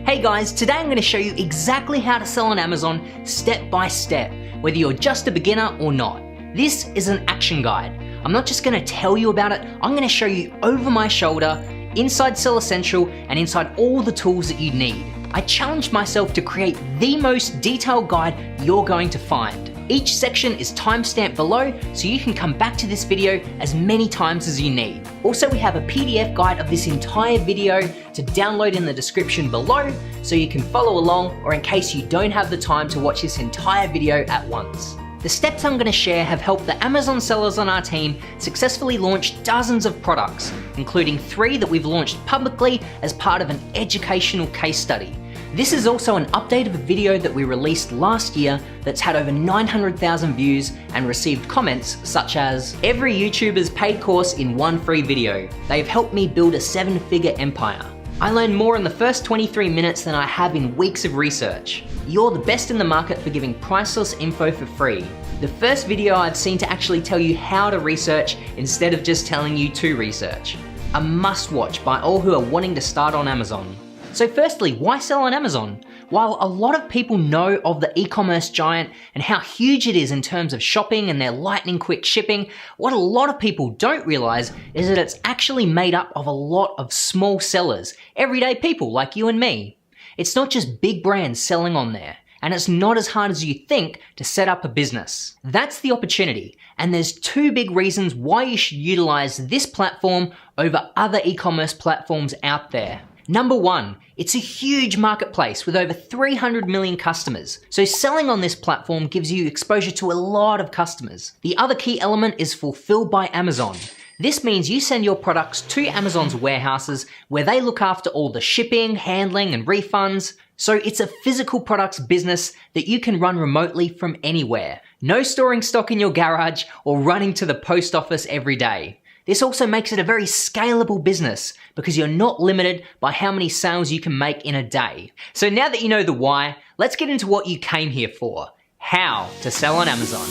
Hey guys, today I'm going to show you exactly how to sell on Amazon step by step, whether you're just a beginner or not. This is an action guide. I'm not just going to tell you about it, I'm going to show you over my shoulder, inside Sell Essential, and inside all the tools that you need. I challenged myself to create the most detailed guide you're going to find. Each section is timestamped below, so you can come back to this video as many times as you need. Also, we have a PDF guide of this entire video to download in the description below, so you can follow along, or in case you don't have the time to watch this entire video at once. The steps I'm going to share have helped the Amazon sellers on our team successfully launch dozens of products, including 3 that we've launched publicly as part of an educational case study. This is also an update of a video that we released last year that's had over 900,000 views and received comments such as, "Every YouTuber's paid course in one free video. They've helped me build a 7-figure empire. I learned more in the first 23 minutes than I have in weeks of research. You're the best in the market for giving priceless info for free. The first video I've seen to actually tell you how to research instead of just telling you to research. A must watch by all who are wanting to start on Amazon." So firstly, why sell on Amazon? While a lot of people know of the e-commerce giant and how huge it is in terms of shopping and their lightning quick shipping, what a lot of people don't realize is that it's actually made up of a lot of small sellers, everyday people like you and me. It's not just big brands selling on there, and it's not as hard as you think to set up a business. That's the opportunity, and there's 2 big reasons why you should utilize this platform over other e-commerce platforms out there. Number 1, it's a huge marketplace with over 300 million customers, so selling on this platform gives you exposure to a lot of customers. The other key element is fulfilled by Amazon. This means you send your products to Amazon's warehouses where they look after all the shipping, handling, and refunds. So it's a physical products business that you can run remotely from anywhere. No storing stock in your garage or running to the post office every day. This also makes it a very scalable business because you're not limited by how many sales you can make in a day. So now that you know the why, let's get into what you came here for: how to sell on Amazon.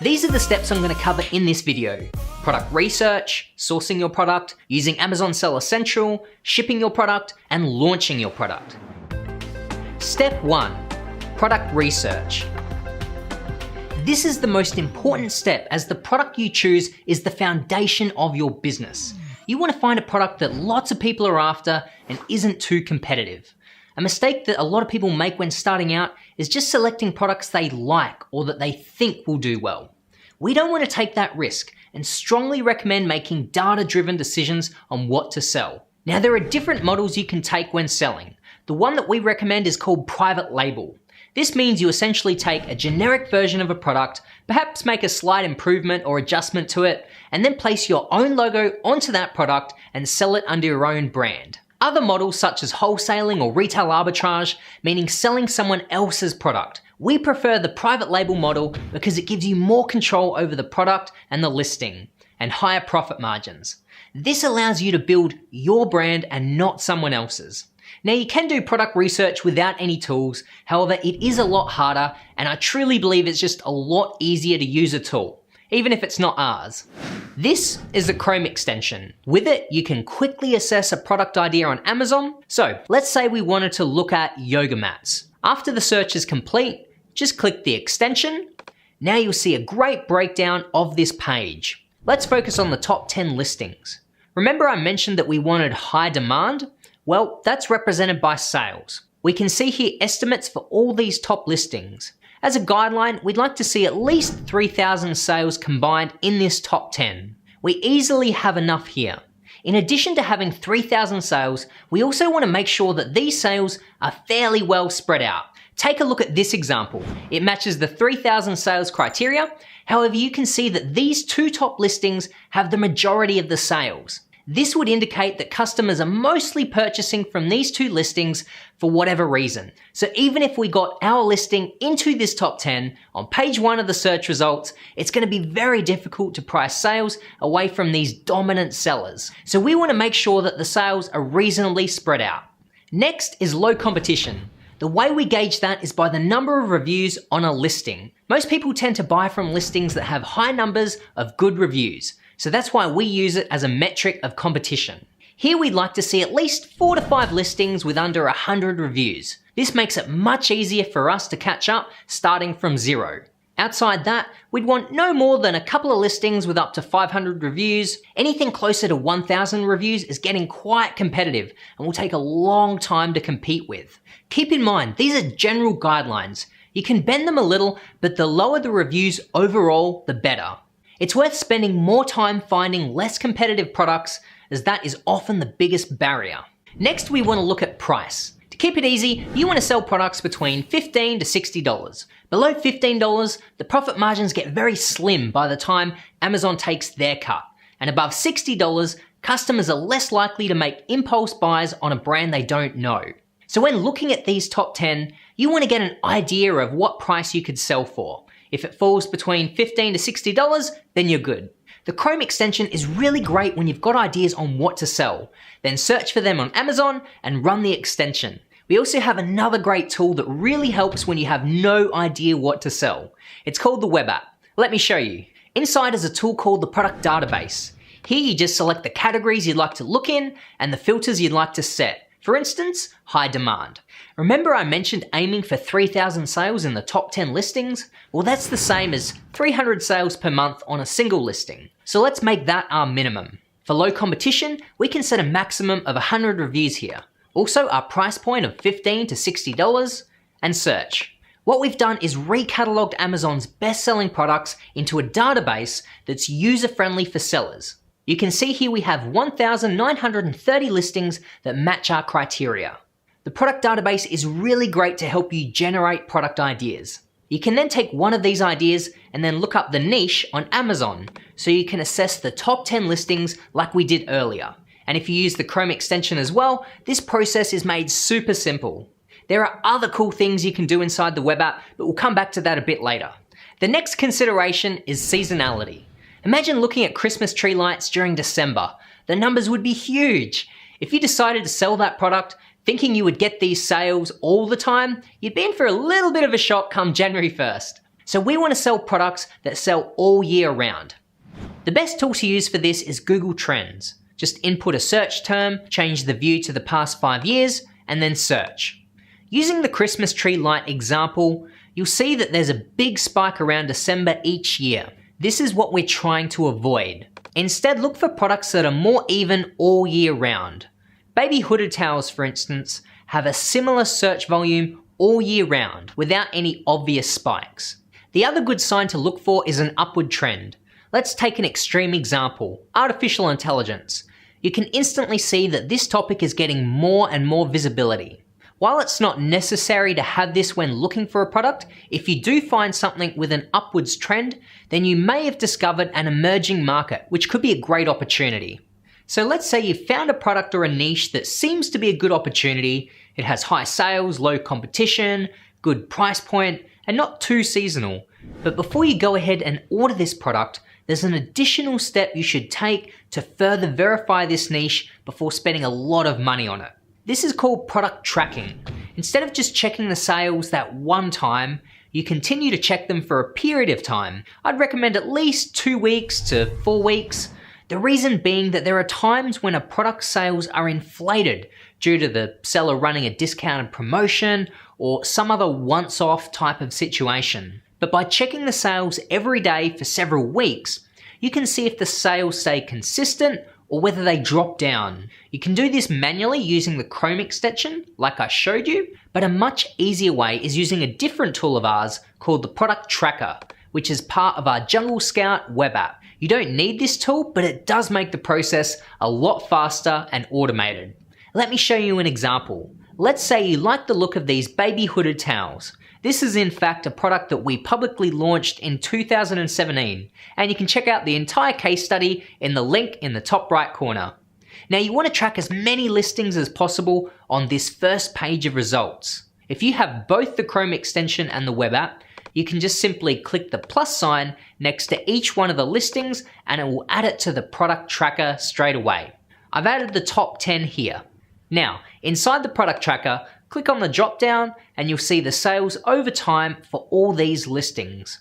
These are the steps I'm going to cover in this video: product research, sourcing your product, using Amazon Sell Essential, shipping your product, and launching your product. Step 1, product research. This is the most important step as the product you choose is the foundation of your business. You want to find a product that lots of people are after and isn't too competitive. A mistake that a lot of people make when starting out is just selecting products they like or that they think will do well. We don't want to take that risk and strongly recommend making data-driven decisions on what to sell. Now, there are different models you can take when selling. The one that we recommend is called private label. This means you essentially take a generic version of a product, perhaps make a slight improvement or adjustment to it, and then place your own logo onto that product and sell it under your own brand. Other models such as wholesaling or retail arbitrage, meaning selling someone else's product. We prefer the private label model because it gives you more control over the product and the listing, and higher profit margins. This allows you to build your brand and not someone else's. Now, you can do product research without any tools, however it is a lot harder, and I truly believe it's just a lot easier to use a tool, even if it's not ours. This is the Chrome extension. With it, you can quickly assess a product idea on Amazon. So let's say we wanted to look at yoga mats. After the search is complete, just click the extension. Now you'll see a great breakdown of this page. Let's focus on the top 10 listings. Remember I mentioned that we wanted high demand? Well, that's represented by sales. We can see here estimates for all these top listings. As a guideline, we'd like to see at least 3,000 sales combined in this top 10. We easily have enough here. In addition to having 3,000 sales, we also want to make sure that these sales are fairly well spread out. Take a look at this example. It matches the 3,000 sales criteria. However, you can see that these 2 top listings have the majority of the sales. This would indicate that customers are mostly purchasing from these 2 listings for whatever reason. So even if we got our listing into this top 10 on page 1 of the search results, it's going to be very difficult to price sales away from these dominant sellers. So we want to make sure that the sales are reasonably spread out. Next is low competition. The way we gauge that is by the number of reviews on a listing. Most people tend to buy from listings that have high numbers of good reviews. So that's why we use it as a metric of competition. Here we'd like to see at least 4 to 5 listings with under 100 reviews. This makes it much easier for us to catch up starting from 0. Outside that, we'd want no more than a couple of listings with up to 500 reviews. Anything closer to 1,000 reviews is getting quite competitive and will take a long time to compete with. Keep in mind, these are general guidelines. You can bend them a little, but the lower the reviews overall, the better. It's worth spending more time finding less competitive products, as that is often the biggest barrier. Next, we want to look at price. To keep it easy, you want to sell products between $15 to $60. Below $15, the profit margins get very slim by the time Amazon takes their cut. And above $60, customers are less likely to make impulse buys on a brand they don't know. So when looking at these top 10, you want to get an idea of what price you could sell for. If it falls between $15 to $60, then you're good. The Chrome extension is really great when you've got ideas on what to sell. Then search for them on Amazon and run the extension. We also have another great tool that really helps when you have no idea what to sell. It's called the Web App. Let me show you. Inside is a tool called the Product Database. Here you just select the categories you'd like to look in and the filters you'd like to set. For instance, high demand. Remember I mentioned aiming for 3,000 sales in the top 10 listings? Well, that's the same as 300 sales per month on a single listing. So let's make that our minimum. For low competition, we can set a maximum of 100 reviews here. Also, our price point of $15 to $60 and search. What we've done is recatalogued Amazon's best-selling products into a database that's user-friendly for sellers. You can see here we have 1,930 listings that match our criteria. The product database is really great to help you generate product ideas. You can then take one of these ideas and then look up the niche on Amazon so you can assess the top 10 listings like we did earlier. And if you use the Chrome extension as well, this process is made super simple. There are other cool things you can do inside the web app, but we'll come back to that a bit later. The next consideration is seasonality. Imagine looking at Christmas tree lights during December. The numbers would be huge. If you decided to sell that product, thinking you would get these sales all the time, you'd be in for a little bit of a shock come January 1st. So we want to sell products that sell all year round. The best tool to use for this is Google Trends. Just input a search term, change the view to the past 5 years, and then search. Using the Christmas tree light example, you'll see that there's a big spike around December each year. This is what we're trying to avoid. Instead, look for products that are more even all year round. Baby hooded towels, for instance, have a similar search volume all year round without any obvious spikes. The other good sign to look for is an upward trend. Let's take an extreme example, artificial intelligence. You can instantly see that this topic is getting more and more visibility. While it's not necessary to have this when looking for a product, if you do find something with an upwards trend, then you may have discovered an emerging market, which could be a great opportunity. So let's say you've found a product or a niche that seems to be a good opportunity. It has high sales, low competition, good price point, and not too seasonal. But before you go ahead and order this product, there's an additional step you should take to further verify this niche before spending a lot of money on it. This is called product tracking. Instead of just checking the sales that one time, you continue to check them for a period of time. I'd recommend at least 2 weeks to 4 weeks. The reason being that there are times when a product's sales are inflated due to the seller running a discounted promotion or some other once-off type of situation. But by checking the sales every day for several weeks, you can see if the sales stay consistent or whether they drop down. You can do this manually using the Chrome extension, like I showed you, but a much easier way is using a different tool of ours called the Product Tracker, which is part of our Jungle Scout web app. You don't need this tool, but it does make the process a lot faster and automated. Let me show you an example. Let's say you like the look of these baby hooded towels. This is in fact a product that we publicly launched in 2017, and you can check out the entire case study in the link in the top right corner. Now you want to track as many listings as possible on this first page of results. If you have both the Chrome extension and the web app, you can just simply click the plus sign next to each one of the listings and it will add it to the product tracker straight away. I've added the top 10 here. Now, inside the product tracker, click on the drop down and you'll see the sales over time for all these listings.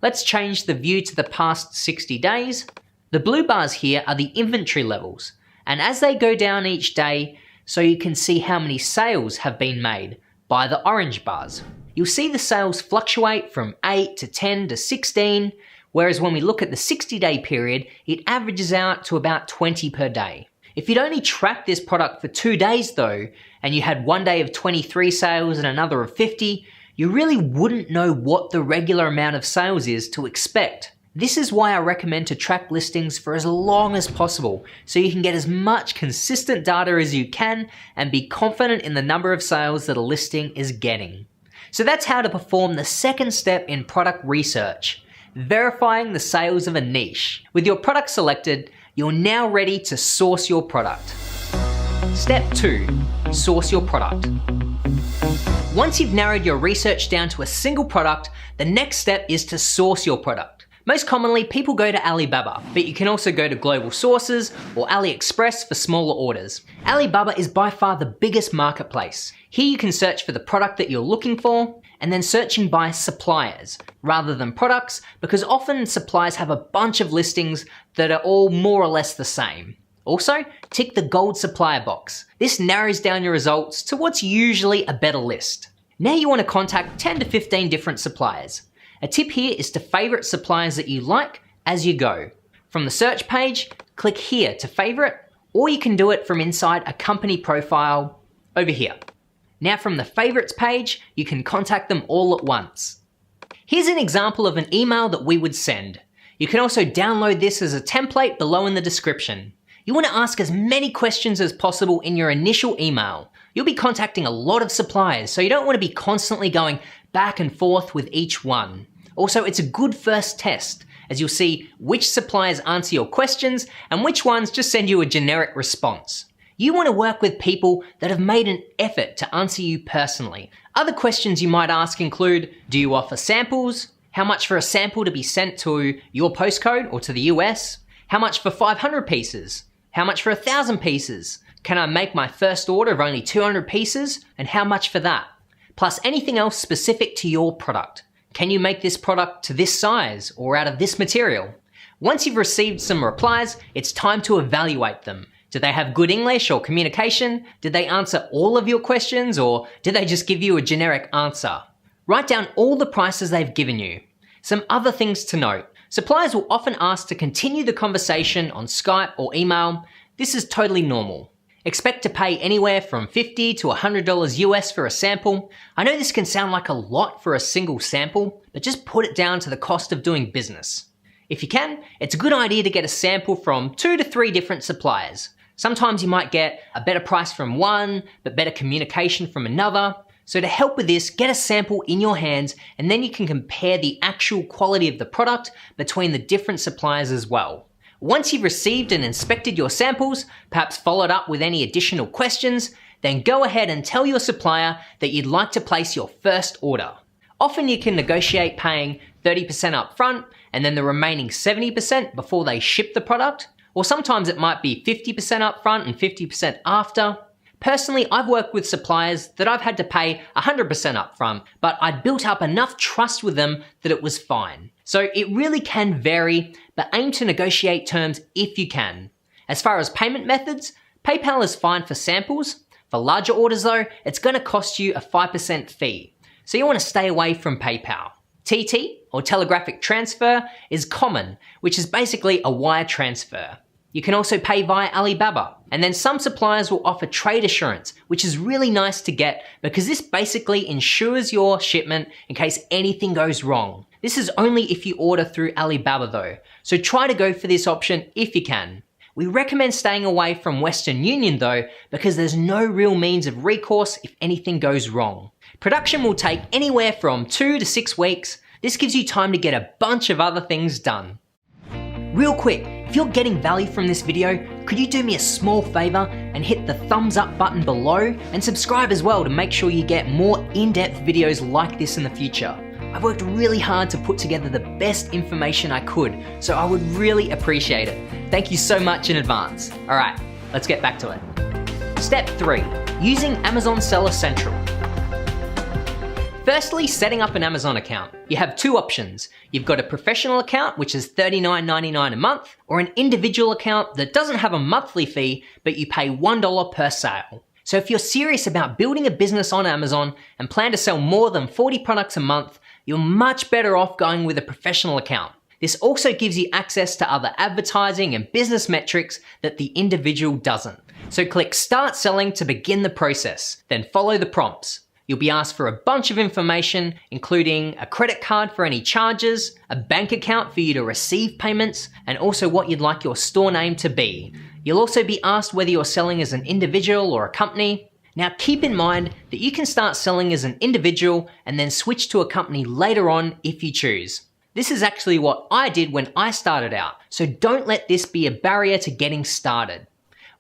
Let's change the view to the past 60 days. The blue bars here are the inventory levels, and as they go down each day, so you can see how many sales have been made by the orange bars. You'll see the sales fluctuate from 8 to 10 to 16, whereas when we look at the 60-day period, it averages out to about 20 per day. If you'd only tracked this product for 2 days though, and you had one day of 23 sales and another of 50, you really wouldn't know what the regular amount of sales is to expect. This is why I recommend to track listings for as long as possible, so you can get as much consistent data as you can and be confident in the number of sales that a listing is getting. So that's how to perform the second step in product research, verifying the sales of a niche. With your product selected, you're now ready to source your product. Step 2, source your product. Once you've narrowed your research down to a single product, the next step is to source your product. Most commonly, people go to Alibaba, but you can also go to global sources or AliExpress for smaller orders. Alibaba is by far the biggest marketplace. Here you can search for the product that you're looking for, and then searching by suppliers rather than products, because often suppliers have a bunch of listings that are all more or less the same. Also, tick the gold supplier box. This narrows down your results to what's usually a better list. Now you want to contact 10 to 15 different suppliers. A tip here is to favorite suppliers that you like as you go. From the search page, click here to favorite, or you can do it from inside a company profile over here. Now from the favorites page, you can contact them all at once. Here's an example of an email that we would send. You can also download this as a template below in the description. You want to ask as many questions as possible in your initial email. You'll be contacting a lot of suppliers, so you don't want to be constantly going back and forth with each one. Also, it's a good first test, as you'll see which suppliers answer your questions and which ones just send you a generic response. You want to work with people that have made an effort to answer you personally. Other questions you might ask include, do you offer samples? How much for a sample to be sent to your postcode or to the US? How much for 500 pieces? How much for 1,000 pieces? Can I make my first order of only 200 pieces? And how much for that? Plus anything else specific to your product. Can you make this product to this size or out of this material? Once you've received some replies, it's time to evaluate them. Do they have good English or communication? Did they answer all of your questions, or did they just give you a generic answer? Write down all the prices they've given you. Some other things to note. Suppliers will often ask to continue the conversation on Skype or email. This is totally normal. Expect to pay anywhere from $50 to $100 US for a sample. I know this can sound like a lot for a single sample, but just put it down to the cost of doing business. If you can, it's a good idea to get a sample from 2 to 3 different suppliers. Sometimes you might get a better price from one, but better communication from another. So to help with this, get a sample in your hands, and then you can compare the actual quality of the product between the different suppliers as well. Once you've received and inspected your samples, perhaps followed up with any additional questions, then go ahead and tell your supplier that you'd like to place your first order. Often you can negotiate paying 30% up front and then the remaining 70% before they ship the product, or sometimes it might be 50% up front and 50% after. Personally, I've worked with suppliers that I've had to pay 100% up front, but I'd built up enough trust with them that it was fine. So it really can vary, but aim to negotiate terms if you can. As far as payment methods, PayPal is fine for samples. For larger orders though, it's going to cost you a 5% fee. So you want to stay away from PayPal. TT, or telegraphic transfer, is common, which is basically a wire transfer. You can also pay via Alibaba, and then some suppliers will offer trade assurance, which is really nice to get because this basically insures your shipment in case anything goes wrong. This is only if you order through Alibaba though, so try to go for this option if you can. We recommend staying away from Western Union though, because there's no real means of recourse if anything goes wrong. Production will take anywhere from 2 to 6 weeks. This gives you time to get a bunch of other things done. Real quick, if you're getting value from this video, could you do me a small favor and hit the thumbs up button below and subscribe as well to make sure you get more in-depth videos like this in the future. I've worked really hard to put together the best information I could, so I would really appreciate it. Thank you so much in advance. All right, let's get back to it. Step 3, using Amazon Seller Central. Firstly, setting up an Amazon account. You have two options. You've got a professional account, which is $39.99 a month, or an individual account that doesn't have a monthly fee, but you pay $1 per sale. So if you're serious about building a business on Amazon and plan to sell more than 40 products a month, you're much better off going with a professional account. This also gives you access to other advertising and business metrics that the individual doesn't. So click Start Selling to begin the process, then follow the prompts. You'll be asked for a bunch of information, including a credit card for any charges, a bank account for you to receive payments, and also what you'd like your store name to be. You'll also be asked whether you're selling as an individual or a company. Now keep in mind that you can start selling as an individual and then switch to a company later on if you choose. This is actually what I did when I started out, so don't let this be a barrier to getting started.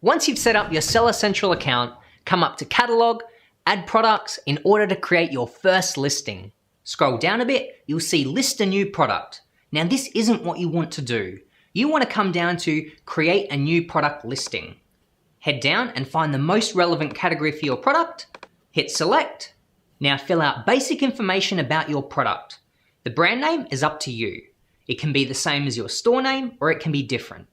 Once you've set up your Seller Central account, come up to Catalog, Add Products in order to create your first listing. Scroll down a bit, you'll see List a New Product. Now this isn't what you want to do. You want to come down to Create a New Product Listing. Head down and find the most relevant category for your product, hit Select. Now fill out basic information about your product. The brand name is up to you. It can be the same as your store name or it can be different.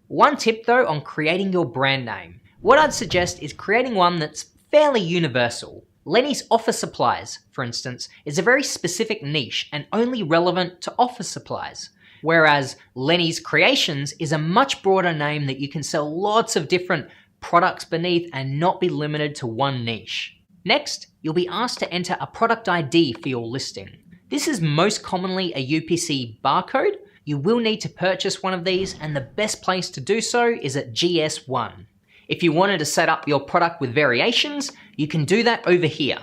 One tip though on creating your brand name. What I'd suggest is creating one that's fairly universal. Lenny's Office Supplies, for instance, is a very specific niche and only relevant to office supplies. Whereas Lenny's Creations is a much broader name that you can sell lots of different products beneath and not be limited to one niche. Next, you'll be asked to enter a product ID for your listing. This is most commonly a UPC barcode. You will need to purchase one of these, and the best place to do so is at GS1. If you wanted to set up your product with variations, you can do that over here.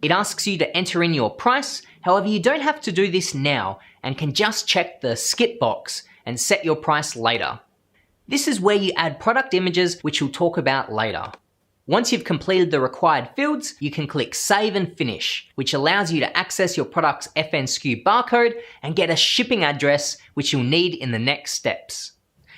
It asks you to enter in your price, however you don't have to do this now and can just check the skip box and set your price later. This is where you add product images, which we'll talk about later. Once you've completed the required fields, you can click Save and Finish, which allows you to access your product's FNSKU barcode and get a shipping address, which you'll need in the next steps.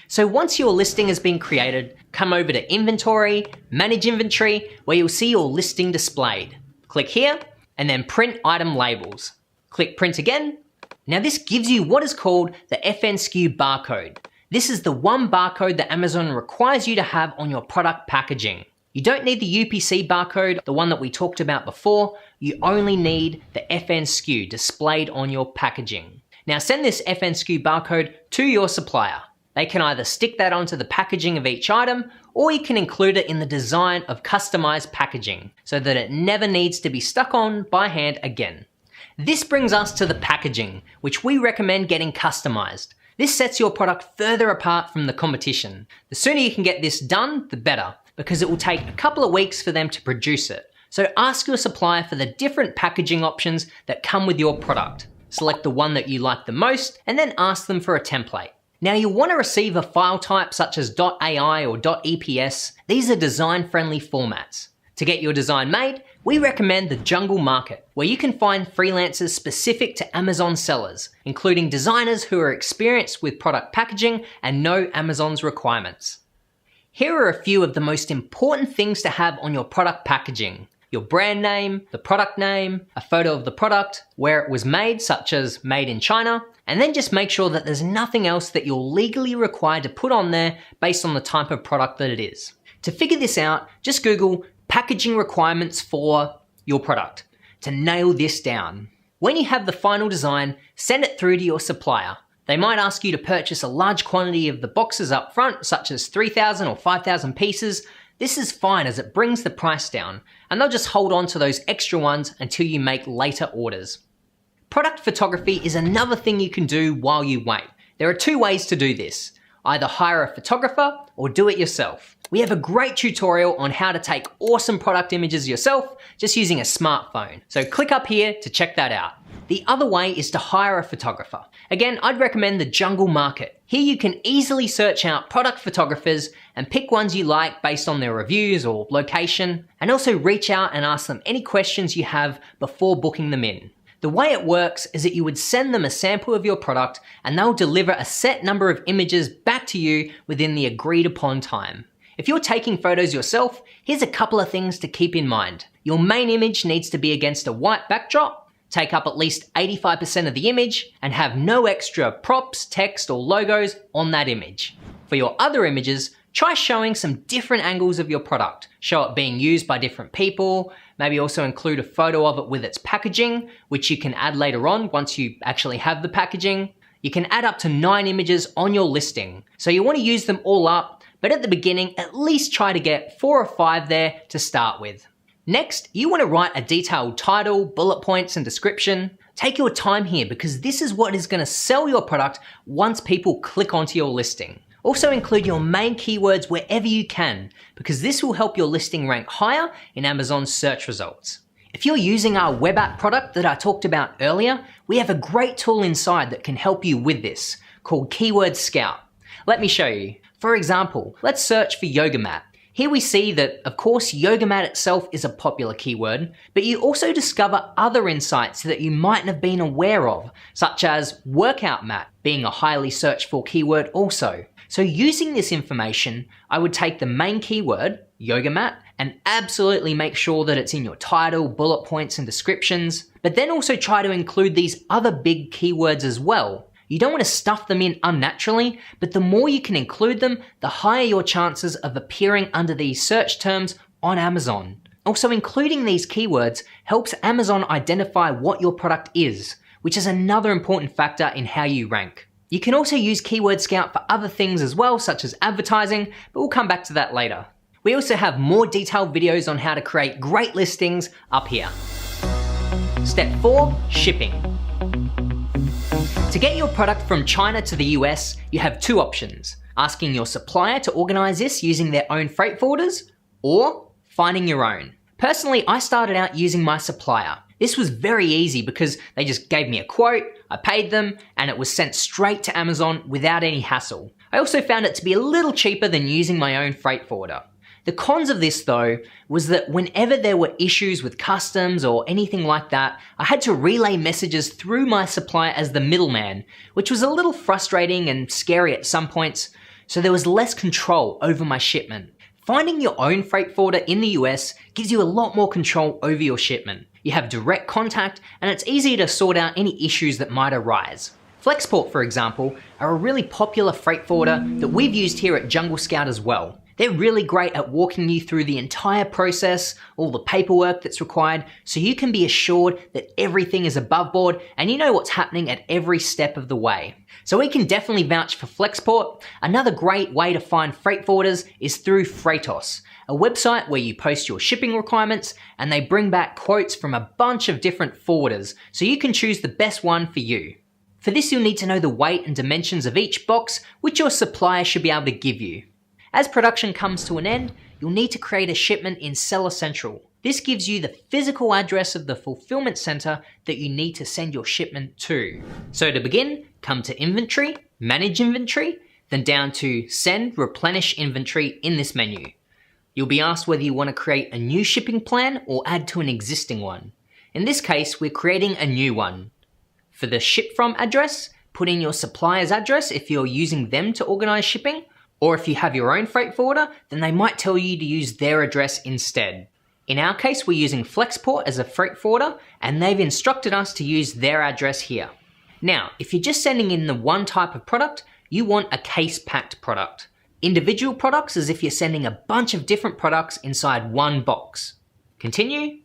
So once your listing has been created, come over to Inventory, Manage Inventory, where you'll see your listing displayed. Click here, and then Print Item Labels. Click Print again. Now this gives you what is called the FNSKU barcode. This is the one barcode that Amazon requires you to have on your product packaging. You don't need the UPC barcode, the one that we talked about before. You only need the FNSKU displayed on your packaging. Now send this FNSKU barcode to your supplier. They can either stick that onto the packaging of each item, or you can include it in the design of customized packaging so that it never needs to be stuck on by hand again. This brings us to the packaging, which we recommend getting customized. This sets your product further apart from the competition. The sooner you can get this done, the better, because it will take a couple of weeks for them to produce it. So ask your supplier for the different packaging options that come with your product. Select the one that you like the most, and then ask them for a template. Now you'll want to receive a file type such as .ai or .eps. These are design-friendly formats. To get your design made, we recommend the Jungle Market, where you can find freelancers specific to Amazon sellers, including designers who are experienced with product packaging and know Amazon's requirements. Here are a few of the most important things to have on your product packaging. Your brand name, the product name, a photo of the product, where it was made, such as made in China, and then just make sure that there's nothing else that you're legally required to put on there based on the type of product that it is. To figure this out, just Google packaging requirements for your product to nail this down. When you have the final design, send it through to your supplier. They might ask you to purchase a large quantity of the boxes up front, such as 3,000 or 5,000 pieces. This is fine as it brings the price down, and they'll just hold on to those extra ones until you make later orders. Product photography is another thing you can do while you wait. There are two ways to do this. Either hire a photographer or do it yourself. We have a great tutorial on how to take awesome product images yourself just using a smartphone. So click up here to check that out. The other way is to hire a photographer. Again, I'd recommend the Jungle Market. Here you can easily search out product photographers and pick ones you like based on their reviews or location, and also reach out and ask them any questions you have before booking them in. The way it works is that you would send them a sample of your product and they'll deliver a set number of images back to you within the agreed upon time. If you're taking photos yourself, here's a couple of things to keep in mind. Your main image needs to be against a white backdrop, take up at least 85% of the image, and have no extra props, text, or logos on that image. For your other images, try showing some different angles of your product. Show it being used by different people, maybe also include a photo of it with its packaging, which you can add later on once you actually have the packaging. You can add up to 9 images on your listing. So you want to use them all up, but at the beginning, at least try to get 4 or 5 there to start with. Next, you want to write a detailed title, bullet points, and description. Take your time here because this is what is going to sell your product once people click onto your listing. Also include your main keywords wherever you can, because this will help your listing rank higher in Amazon's search results. If you're using our web app product that I talked about earlier, we have a great tool inside that can help you with this, called Keyword Scout. Let me show you. For example, let's search for yoga mat. Here we see that, of course, yoga mat itself is a popular keyword, but you also discover other insights that you mightn't have been aware of, such as workout mat being a highly searched for keyword also. So using this information, I would take the main keyword, yoga mat, and absolutely make sure that it's in your title, bullet points, and descriptions, but then also try to include these other big keywords as well. You don't want to stuff them in unnaturally, but the more you can include them, the higher your chances of appearing under these search terms on Amazon. Also, including these keywords helps Amazon identify what your product is, which is another important factor in how you rank. You can also use Keyword Scout for other things as well, such as advertising, but we'll come back to that later. We also have more detailed videos on how to create great listings up here. Step 4, shipping. To get your product from China to the US, you have 2 options: asking your supplier to organize this using their own freight forwarders, or finding your own. Personally, I started out using my supplier. This was very easy because they just gave me a quote, I paid them, and it was sent straight to Amazon without any hassle. I also found it to be a little cheaper than using my own freight forwarder. The cons of this though was that whenever there were issues with customs or anything like that, I had to relay messages through my supplier as the middleman, which was a little frustrating and scary at some points, so there was less control over my shipment. Finding your own freight forwarder in the US gives you a lot more control over your shipment. You have direct contact and it's easier to sort out any issues that might arise. Flexport, for example, are a really popular freight forwarder that we've used here at Jungle Scout as well. They're really great at walking you through the entire process, all the paperwork that's required, so you can be assured that everything is above board and you know what's happening at every step of the way. So we can definitely vouch for Flexport. Another great way to find freight forwarders is through Freightos, a website where you post your shipping requirements and they bring back quotes from a bunch of different forwarders, so you can choose the best one for you. For this, you'll need to know the weight and dimensions of each box, which your supplier should be able to give you. As production comes to an end, you'll need to create a shipment in Seller Central. This gives you the physical address of the fulfillment center that you need to send your shipment to. So to begin, come to Inventory, Manage Inventory, then down to Send Replenish Inventory in this menu. You'll be asked whether you want to create a new shipping plan or add to an existing one. In this case, we're creating a new one. For the Ship From address, put in your supplier's address if you're using them to organize shipping, or if you have your own freight forwarder, then they might tell you to use their address instead. In our case, we're using Flexport as a freight forwarder, and they've instructed us to use their address here. Now, if you're just sending in the one type of product, you want a case-packed product. Individual products is if you're sending a bunch of different products inside one box. Continue.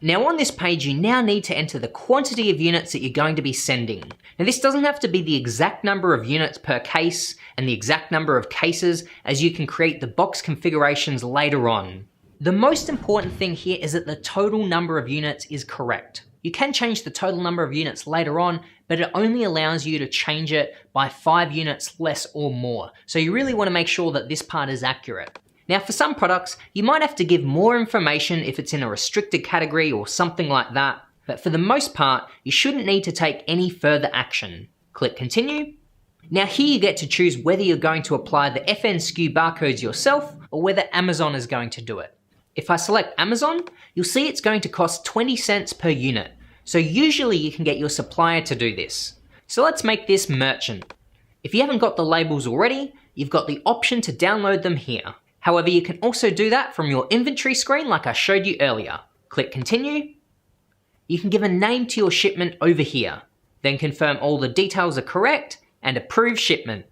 Now on this page, you now need to enter the quantity of units that you're going to be sending. Now this doesn't have to be the exact number of units per case and the exact number of cases, as you can create the box configurations later on. The most important thing here is that the total number of units is correct. You can change the total number of units later on, but it only allows you to change it by 5 units less or more. So you really want to make sure that this part is accurate. Now for some products, you might have to give more information if it's in a restricted category or something like that, but for the most part, you shouldn't need to take any further action. Click Continue. Now here you get to choose whether you're going to apply the FNSKU barcodes yourself or whether Amazon is going to do it. If I select Amazon, you'll see it's going to cost 20 cents per unit. So usually you can get your supplier to do this. So let's make this merchant. If you haven't got the labels already, you've got the option to download them here. However, you can also do that from your inventory screen like I showed you earlier. Click continue. You can give a name to your shipment over here, then confirm all the details are correct and approve shipment.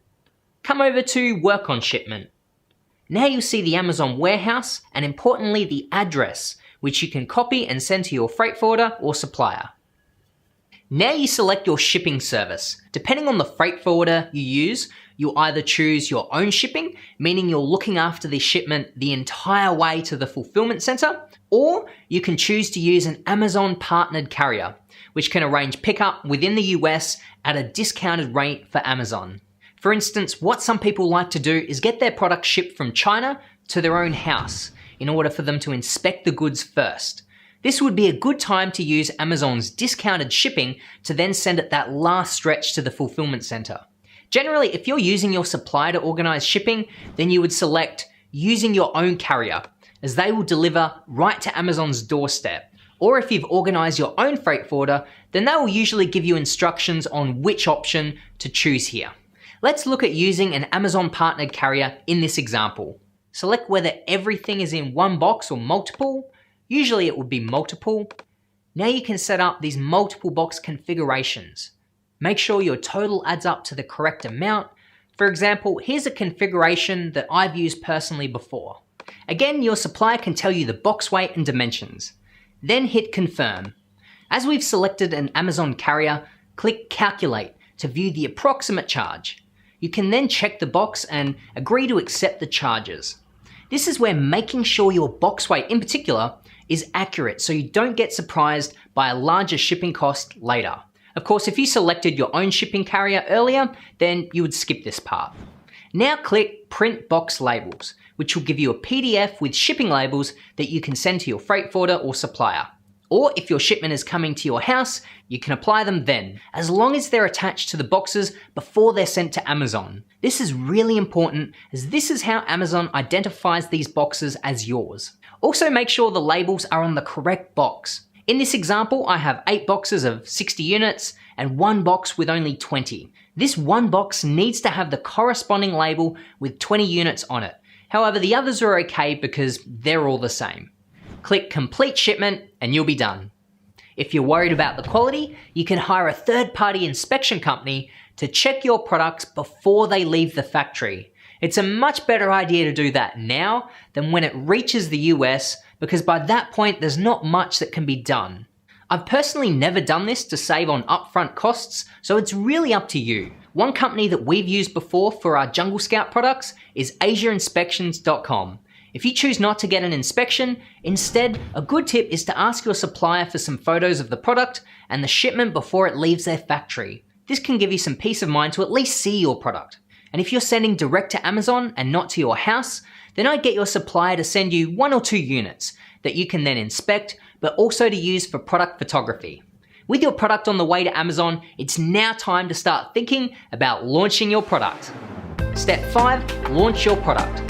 Come over to work on shipment. Now you'll see the Amazon warehouse and importantly the address, which you can copy and send to your freight forwarder or supplier. Now you select your shipping service. Depending on the freight forwarder you use, you'll either choose your own shipping, meaning you're looking after the shipment the entire way to the fulfillment center, or you can choose to use an Amazon partnered carrier, which can arrange pickup within the US at a discounted rate for Amazon. For instance, what some people like to do is get their product shipped from China to their own house in order for them to inspect the goods first. This would be a good time to use Amazon's discounted shipping to then send it that last stretch to the fulfillment center. Generally, if you're using your supplier to organize shipping, then you would select using your own carrier, as they will deliver right to Amazon's doorstep. Or if you've organized your own freight forwarder, then they will usually give you instructions on which option to choose here. Let's look at using an Amazon partnered carrier in this example. Select whether everything is in one box or multiple. Usually it would be multiple. Now you can set up these multiple box configurations. Make sure your total adds up to the correct amount. For example, here's a configuration that I've used personally before. Again, your supplier can tell you the box weight and dimensions. Then hit confirm. As we've selected an Amazon carrier, click calculate to view the approximate charge. You can then check the box and agree to accept the charges. This is where making sure your box weight in particular is accurate so you don't get surprised by a larger shipping cost later. Of course, if you selected your own shipping carrier earlier, then you would skip this part. Now click Print Box Labels, which will give you a PDF with shipping labels that you can send to your freight forwarder or supplier. Or if your shipment is coming to your house, you can apply them then, as long as they're attached to the boxes before they're sent to Amazon. This is really important, as this is how Amazon identifies these boxes as yours. Also make sure the labels are on the correct box. In this example, I have 8 boxes of 60 units and 1 box with only 20. This one box needs to have the corresponding label with 20 units on it. However, the others are okay because they're all the same. Click Complete Shipment and you'll be done. If you're worried about the quality, you can hire a third-party inspection company to check your products before they leave the factory. It's a much better idea to do that now than when it reaches the US, because by that point there's not much that can be done. I've personally never done this to save on upfront costs, so it's really up to you. One company that we've used before for our Jungle Scout products is AsiaInspections.com. If you choose not to get an inspection, instead, a good tip is to ask your supplier for some photos of the product and the shipment before it leaves their factory. This can give you some peace of mind to at least see your product. And if you're sending direct to Amazon and not to your house, then I'd get your supplier to send you 1 or 2 units that you can then inspect, but also to use for product photography. With your product on the way to Amazon, it's now time to start thinking about launching your product. Step 5, launch your product.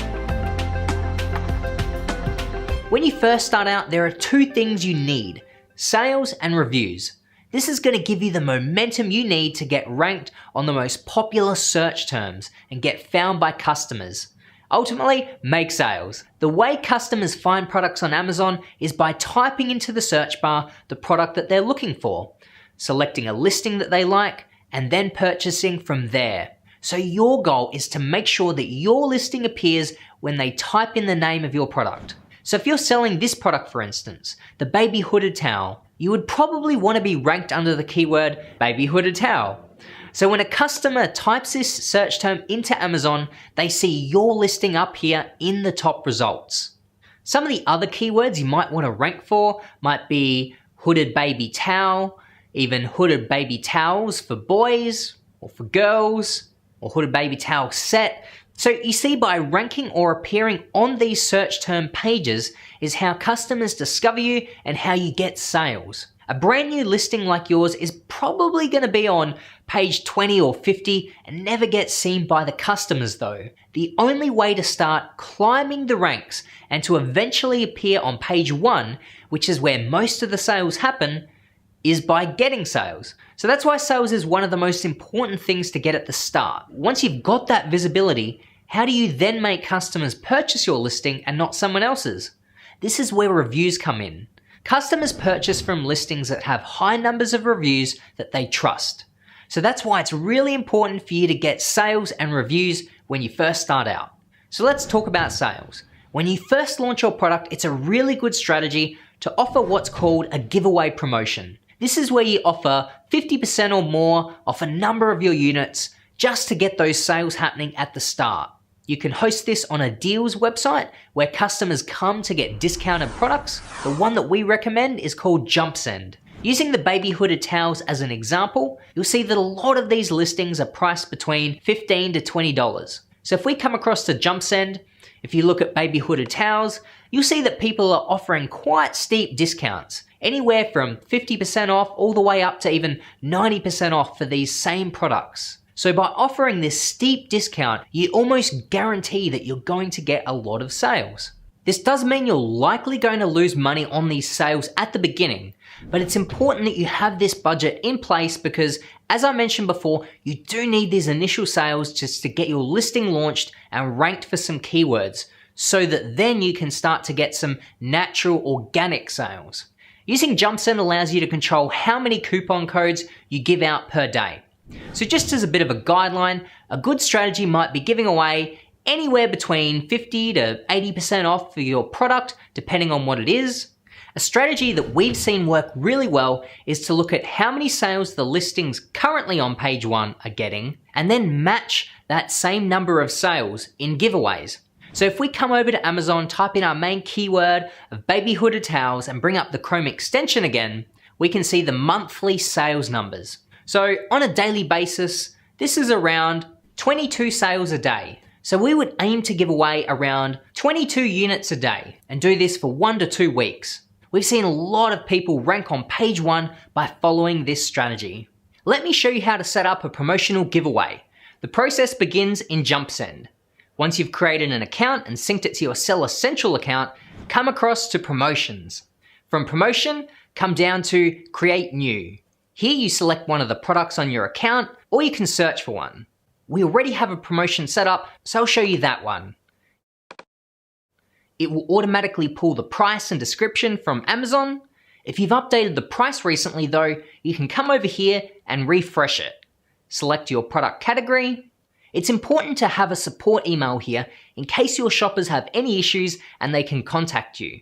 When you first start out, there are 2 things you need: sales and reviews. This is going to give you the momentum you need to get ranked on the most popular search terms and get found by customers. Ultimately, make sales. The way customers find products on Amazon is by typing into the search bar the product that they're looking for, selecting a listing that they like, and then purchasing from there. So your goal is to make sure that your listing appears when they type in the name of your product. So if you're selling this product, for instance, the baby hooded towel, you would probably want to be ranked under the keyword baby hooded towel. So when a customer types this search term into Amazon, they see your listing up here in the top results. Some of the other keywords you might want to rank for might be hooded baby towel, even hooded baby towels for boys or for girls, or hooded baby towel set. So you see, by ranking or appearing on these search term pages is how customers discover you and how you get sales. A brand new listing like yours is probably going to be on page 20 or 50 and never get seen by the customers though. The only way to start climbing the ranks and to eventually appear on page 1, which is where most of the sales happen, is by getting sales. So that's why sales is one of the most important things to get at the start. Once you've got that visibility, how do you then make customers purchase your listing and not someone else's? This is where reviews come in. Customers purchase from listings that have high numbers of reviews that they trust. So that's why it's really important for you to get sales and reviews when you first start out. So let's talk about sales. When you first launch your product, it's a really good strategy to offer what's called a giveaway promotion. This is where you offer 50% or more off a number of your units just to get those sales happening at the start. You can host this on a deals website where customers come to get discounted products. The one that we recommend is called JumpSend. Using the baby hooded towels as an example, you'll see that a lot of these listings are priced between $15 to $20. So if we come across to JumpSend, if you look at baby hooded towels, you'll see that people are offering quite steep discounts, anywhere from 50% off all the way up to even 90% off for these same products. So by offering this steep discount, you almost guarantee that you're going to get a lot of sales. This does mean you're likely going to lose money on these sales at the beginning, but it's important that you have this budget in place because, as I mentioned before, you do need these initial sales just to get your listing launched and ranked for some keywords, so that then you can start to get some natural organic sales. Using JumpSend allows you to control how many coupon codes you give out per day. So just as a bit of a guideline, a good strategy might be giving away anywhere between 50 to 80% off for your product, depending on what it is. A strategy that we've seen work really well is to look at how many sales the listings currently on page 1 are getting, and then match that same number of sales in giveaways. So if we come over to Amazon, type in our main keyword of baby hooded towels and bring up the Chrome extension again, we can see the monthly sales numbers. So on a daily basis, this is around 22 sales a day. So we would aim to give away around 22 units a day and do this for 1 to 2 weeks. We've seen a lot of people rank on page 1 by following this strategy. Let me show you how to set up a promotional giveaway. The process begins in JumpSend. Once you've created an account and synced it to your Seller Central account, come across to Promotions. From Promotion, come down to Create New. Here you select one of the products on your account, or you can search for one. We already have a promotion set up, so I'll show you that one. It will automatically pull the price and description from Amazon. If you've updated the price recently though, you can come over here and refresh it. Select your product category. It's important to have a support email here in case your shoppers have any issues and they can contact you.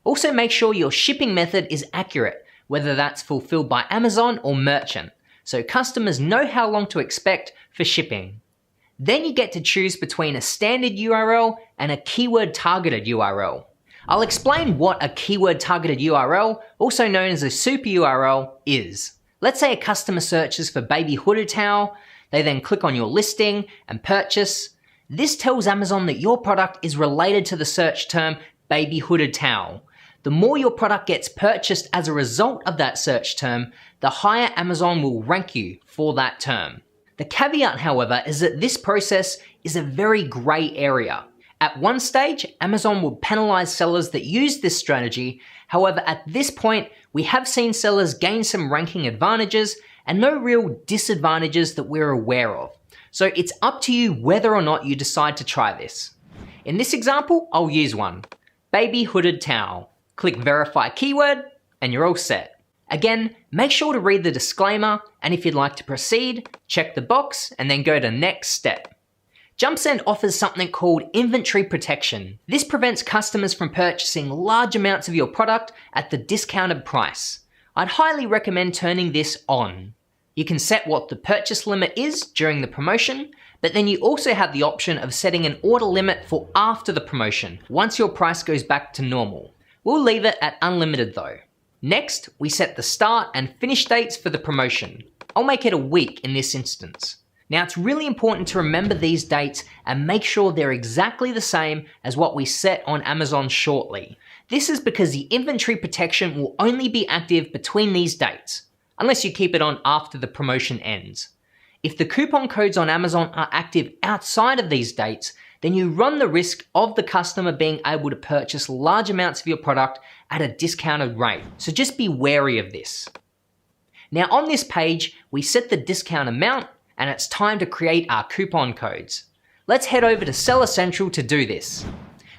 Also make sure your shipping method is accurate, whether that's fulfilled by Amazon or merchant, so customers know how long to expect for shipping. Then you get to choose between a standard URL and a keyword targeted URL. I'll explain what a keyword targeted URL, also known as a super URL, is. Let's say a customer searches for baby hooded towel. They then click on your listing and purchase. This tells Amazon that your product is related to the search term baby hooded towel. The more your product gets purchased as a result of that search term, the higher Amazon will rank you for that term. The caveat, however, is that this process is a very gray area. At one stage, Amazon will penalize sellers that use this strategy. However, at this point, we have seen sellers gain some ranking advantages and no real disadvantages that we're aware of. So it's up to you whether or not you decide to try this. In this example, I'll use one. Baby hooded towel. Click verify keyword and you're all set. Again, make sure to read the disclaimer, and if you'd like to proceed, check the box and then go to next step. JumpSend offers something called inventory protection. This prevents customers from purchasing large amounts of your product at the discounted price. I'd highly recommend turning this on. You can set what the purchase limit is during the promotion, but then you also have the option of setting an order limit for after the promotion, once your price goes back to normal. We'll leave it at unlimited though. Next, we set the start and finish dates for the promotion. I'll make it a week in this instance. Now it's really important to remember these dates and make sure they're exactly the same as what we set on Amazon shortly. This is because the inventory protection will only be active between these dates, unless you keep it on after the promotion ends. If the coupon codes on Amazon are active outside of these dates, then you run the risk of the customer being able to purchase large amounts of your product at a discounted rate. So just be wary of this. Now on this page, we set the discount amount and it's time to create our coupon codes. Let's head over to Seller Central to do this.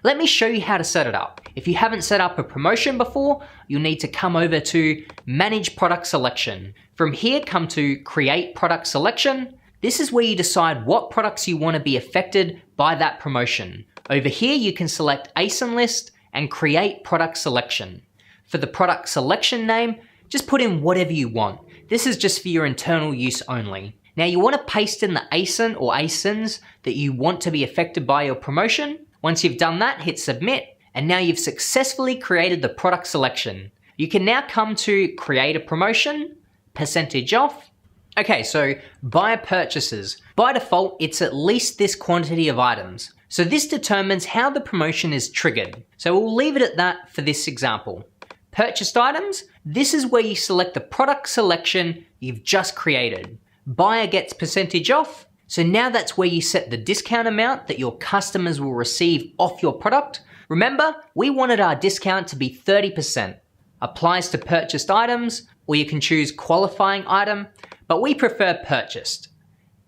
Let me show you how to set it up. If you haven't set up a promotion before, you'll need to come over to Manage Product Selection. From here, come to Create Product Selection. This is where you decide what products you want to be affected by that promotion. Over here, you can select ASIN list and create product selection. For the product selection name, just put in whatever you want. This is just for your internal use only. Now you want to paste in the ASIN or ASINs that you want to be affected by your promotion. Once you've done that, hit submit, and now you've successfully created the product selection. You can now come to create a promotion, percentage off. Okay, so buyer purchases. By default, it's at least this quantity of items. So this determines how the promotion is triggered. So we'll leave it at that for this example. Purchased items, this is where you select the product selection you've just created. Buyer gets percentage off. So now that's where you set the discount amount that your customers will receive off your product. Remember, we wanted our discount to be 30%. Applies to purchased items, or you can choose qualifying item, but we prefer purchased.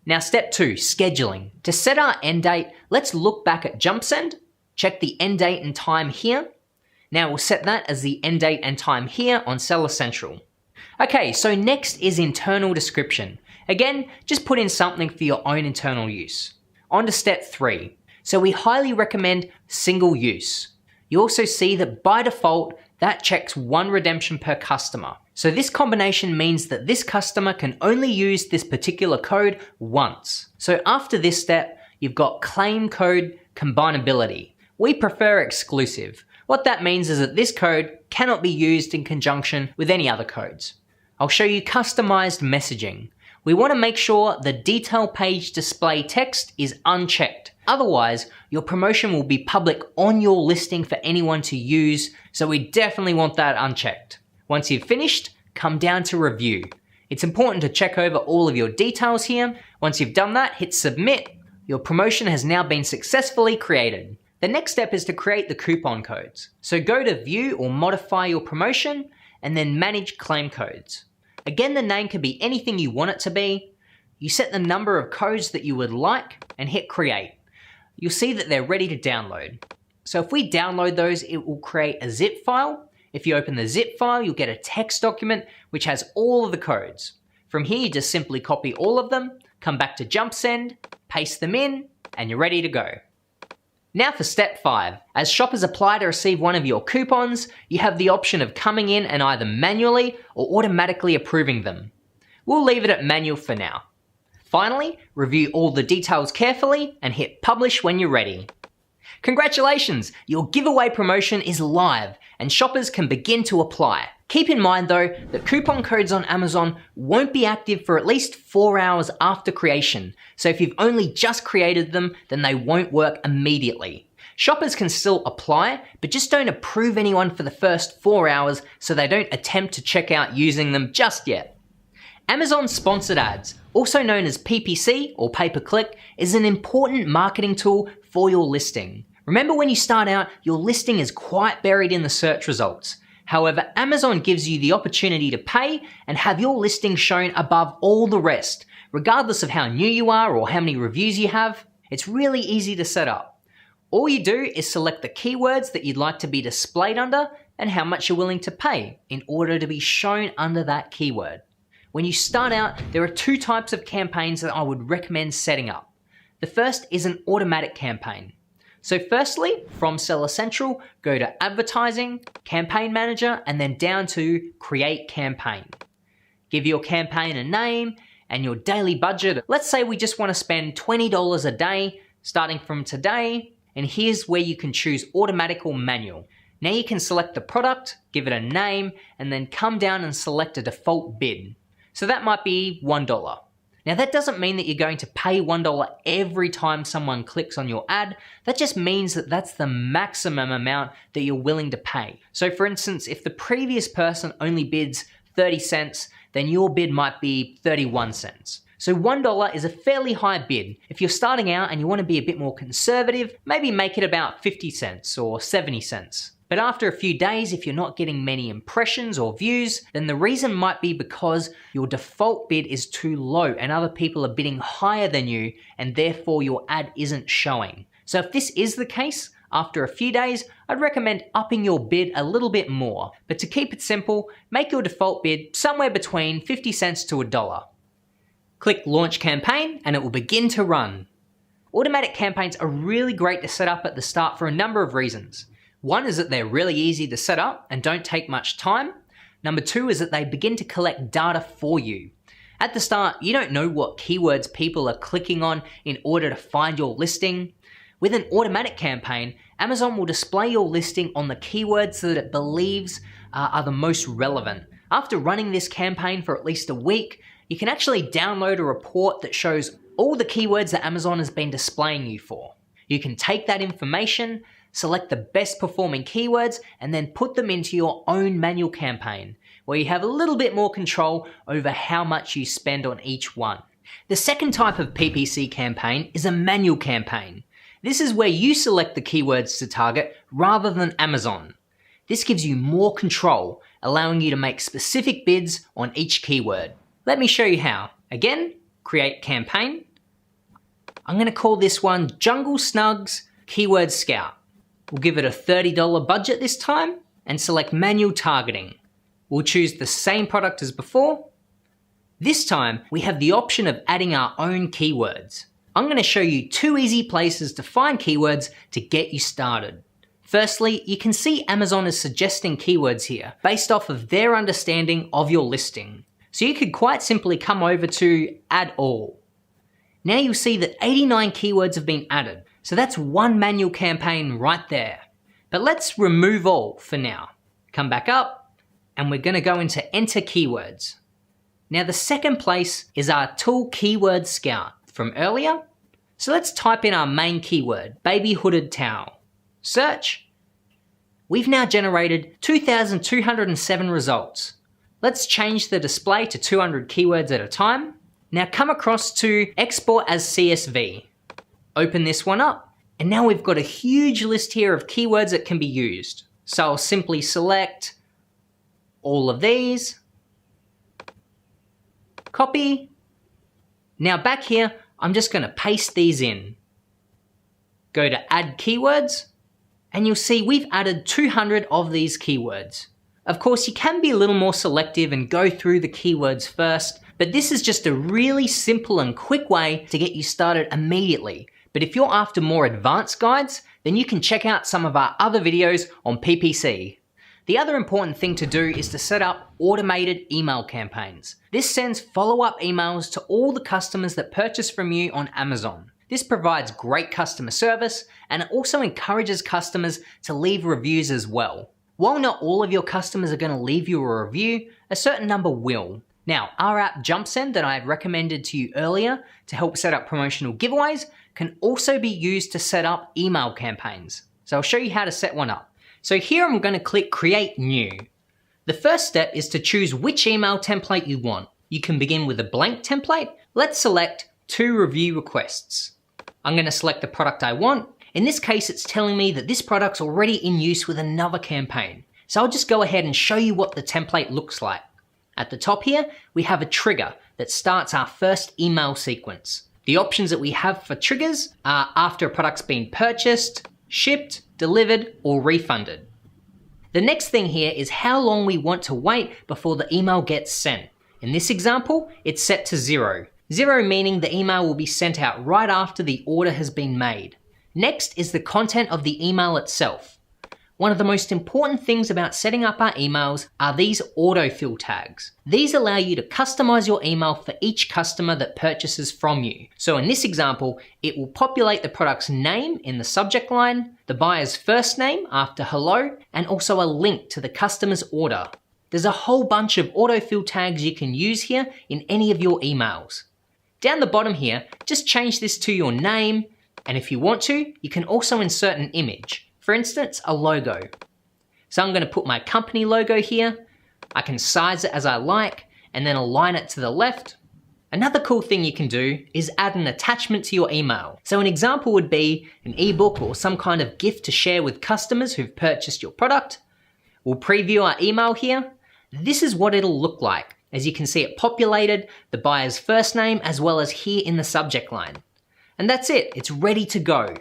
Now step 2, scheduling. To set our end date, let's look back at JumpSend, check the end date and time here. Now we'll set that as the end date and time here on Seller Central. Okay, so next is internal description. Again, just put in something for your own internal use. On to step 3. So we highly recommend single use. You also see that by default, that checks 1 redemption per customer. So this combination means that this customer can only use this particular code once. So after this step, you've got claim code combinability. We prefer exclusive. What that means is that this code cannot be used in conjunction with any other codes. I'll show you customized messaging. We want to make sure the detail page display text is unchecked. Otherwise, your promotion will be public on your listing for anyone to use, so we definitely want that unchecked. Once you've finished, come down to review. It's important to check over all of your details here. Once you've done that, hit submit. Your promotion has now been successfully created. The next step is to create the coupon codes. So go to view or modify your promotion and then manage claim codes. Again, the name can be anything you want it to be. You set the number of codes that you would like and hit create. You'll see that they're ready to download. So if we download those, it will create a zip file. If you open the zip file, you'll get a text document which has all of the codes. From here, you just simply copy all of them, come back to JumpSend, paste them in, and you're ready to go. Now for step 5. As shoppers apply to receive one of your coupons, you have the option of coming in and either manually or automatically approving them. We'll leave it at manual for now. Finally, review all the details carefully and hit publish when you're ready. Congratulations, your giveaway promotion is live and shoppers can begin to apply. Keep in mind though that coupon codes on Amazon won't be active for at least 4 hours after creation, so if you've only just created them, then they won't work immediately. Shoppers can still apply, but just don't approve anyone for the first 4 hours so they don't attempt to check out using them just yet. Amazon Sponsored Ads, also known as PPC or pay-per-click, is an important marketing tool for your listing. Remember, when you start out, your listing is quite buried in the search results. However, Amazon gives you the opportunity to pay and have your listing shown above all the rest, regardless of how new you are or how many reviews you have. It's really easy to set up. All you do is select the keywords that you'd like to be displayed under and how much you're willing to pay in order to be shown under that keyword. When you start out, there are 2 types of campaigns that I would recommend setting up. The first is an automatic campaign. So firstly, from Seller Central, go to Advertising, Campaign Manager, and then down to Create Campaign. Give your campaign a name and your daily budget. Let's say we just want to spend $20 a day starting from today, and here's where you can choose automatic or manual. Now you can select the product, give it a name, and then come down and select a default bid. So that might be $1. Now that doesn't mean that you're going to pay $1 every time someone clicks on your ad. That just means that that's the maximum amount that you're willing to pay. So for instance, if the previous person only bids 30 cents, then your bid might be 31 cents. So $1 is a fairly high bid. If you're starting out and you want to be a bit more conservative, maybe make it about 50 cents or 70 cents. But after a few days, if you're not getting many impressions or views, then the reason might be because your default bid is too low and other people are bidding higher than you, and therefore your ad isn't showing. So if this is the case, After a few days, I'd recommend upping your bid a little bit more, but to keep it simple, make your default bid somewhere between 50 cents to $1. Click Launch Campaign and it will begin to run. Automatic campaigns are really great to set up at the start for a number of reasons. One is that they're really easy to set up and don't take much time. Number two is that they begin to collect data for you. At the start, you don't know what keywords people are clicking on in order to find your listing. With an automatic campaign, Amazon will display your listing on the keywords that it believes are the most relevant. After running this campaign for at least a week, you can actually download a report that shows all the keywords that Amazon has been displaying you for. You can take that information, select the best performing keywords, and then put them into your own manual campaign, where you have a little bit more control over how much you spend on each one. The second type of PPC campaign is a manual campaign. This is where you select the keywords to target rather than Amazon. This gives you more control, allowing you to make specific bids on each keyword. Let me show you how. Again, create campaign. I'm going to call this one Jungle Snugs Keyword Scout. We'll give it a $30 budget this time and select manual targeting. We'll choose the same product as before. This time, we have the option of adding our own keywords. I'm going to show you 2 easy places to find keywords to get you started. Firstly, you can see Amazon is suggesting keywords here based off of their understanding of your listing. So you could quite simply come over to Add All. Now you'll see that 89 keywords have been added. So that's one manual campaign right there. But let's remove all for now. Come back up and we're going to go into Enter Keywords. Now the second place is our tool Keyword Scout from earlier. So let's type in our main keyword, baby hooded towel. Search. We've now generated 2,207 results. Let's change the display to 200 keywords at a time. Now come across to Export as CSV. Open this one up, and now we've got a huge list here of keywords that can be used. So I'll simply select all of these, copy. Now back here, I'm just going to paste these in. Go to Add Keywords, and you'll see we've added 200 of these keywords. Of course, you can be a little more selective and go through the keywords first, but this is just a really simple and quick way to get you started immediately. But if you're after more advanced guides, then you can check out some of our other videos on PPC. The other important thing to do is to set up automated email campaigns. This sends follow-up emails to all the customers that purchase from you on Amazon. This provides great customer service, and it also encourages customers to leave reviews as well. While not all of your customers are going to leave you a review, a certain number will. Now, our app JumpSend that I had recommended to you earlier to help set up promotional giveaways can also be used to set up email campaigns. So I'll show you how to set one up. So here I'm going to click Create New. The first step is to choose which email template you want. You can begin with a blank template. Let's select 2 review requests. I'm going to select the product I want. In this case, it's telling me that this product's already in use with another campaign. So I'll just go ahead and show you what the template looks like. At the top here, we have a trigger that starts our first email sequence. The options that we have for triggers are after a product's been purchased, shipped, delivered, or refunded. The next thing here is how long we want to wait before the email gets sent. In this example, it's set to 0. 0 meaning the email will be sent out right after the order has been made. Next is the content of the email itself. One of the most important things about setting up our emails are these autofill tags. These allow you to customize your email for each customer that purchases from you. So in this example, it will populate the product's name in the subject line, the buyer's first name after hello, and also a link to the customer's order. There's a whole bunch of autofill tags you can use here in any of your emails. Down the bottom here, just change this to your name, and if you want to, you can also insert an image. For instance, a logo. So I'm going to put my company logo here. I can size it as I like and then align it to the left. Another cool thing you can do is add an attachment to your email. So an example would be an ebook or some kind of gift to share with customers who've purchased your product. We'll preview our email here. This is what it'll look like. As you can see, it populated the buyer's first name as well as here in the subject line. And that's it, it's ready to go.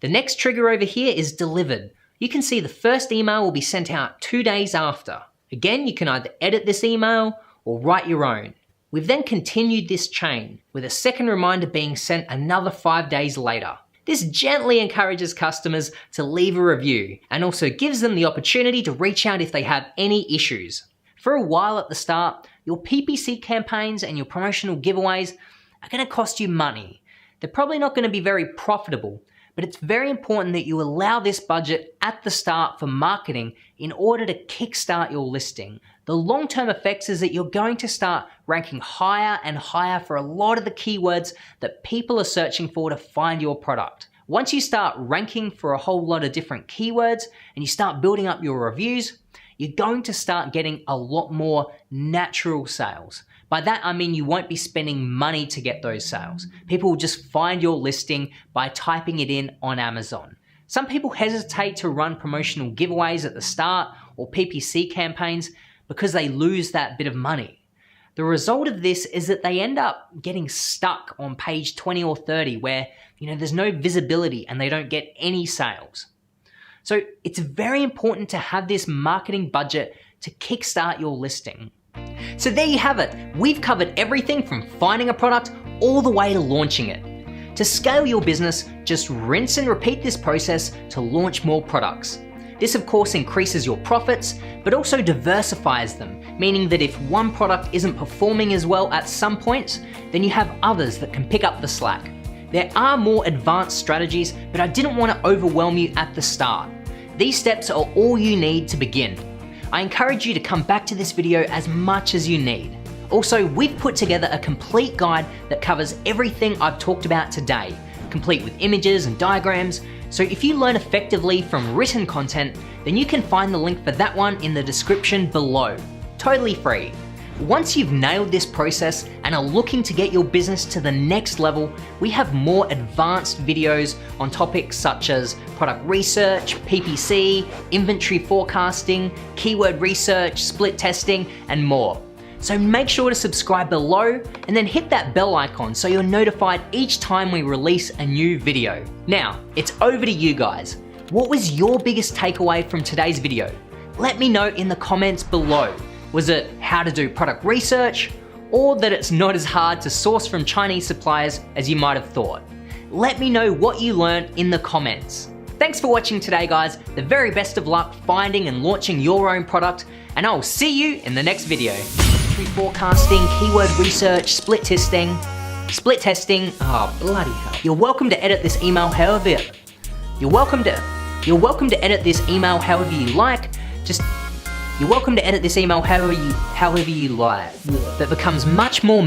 The next trigger over here is delivered. You can see the first email will be sent out 2 days after. Again, you can either edit this email or write your own. We've then continued this chain with a second reminder being sent another 5 days later. This gently encourages customers to leave a review and also gives them the opportunity to reach out if they have any issues. For a while at the start, your PPC campaigns and your promotional giveaways are going to cost you money. They're probably not going to be very profitable, but it's very important that you allow this budget at the start for marketing in order to kickstart your listing. The long-term effects is that you're going to start ranking higher and higher for a lot of the keywords that people are searching for to find your product. Once you start ranking for a whole lot of different keywords and you start building up your reviews, you're going to start getting a lot more natural sales. By that, I mean you won't be spending money to get those sales. People will just find your listing by typing it in on Amazon. Some people hesitate to run promotional giveaways at the start or PPC campaigns because they lose that bit of money. The result of this is that they end up getting stuck on page 20 or 30 where there's no visibility and they don't get any sales. So it's very important to have this marketing budget to kickstart your listing. So there you have it. We've covered everything from finding a product all the way to launching it. To scale your business, just rinse and repeat this process to launch more products. This of course increases your profits, but also diversifies them, meaning that if one product isn't performing as well at some points, then you have others that can pick up the slack. There are more advanced strategies, but I didn't want to overwhelm you at the start. These steps are all you need to begin. I encourage you to come back to this video as much as you need. Also, we've put together a complete guide that covers everything I've talked about today, complete with images and diagrams. So if you learn effectively from written content, then you can find the link for that one in the description below. Totally free. Once you've nailed this process and are looking to get your business to the next level, we have more advanced videos on topics such as product research, PPC, inventory forecasting, keyword research, split testing, and more. So make sure to subscribe below and then hit that bell icon so you're notified each time we release a new video. Now, it's over to you guys. What was your biggest takeaway from today's video? Let me know in the comments below. Was it how to do product research, or that it's not as hard to source from Chinese suppliers as you might have thought? Let me know what you learned in the comments. Thanks for watching today, guys. The very best of luck finding and launching your own product, and I'll see you in the next video. Forecasting, keyword research, split testing, oh bloody hell. You're welcome to edit this email however you like. You're welcome to edit this email however you like. That becomes much more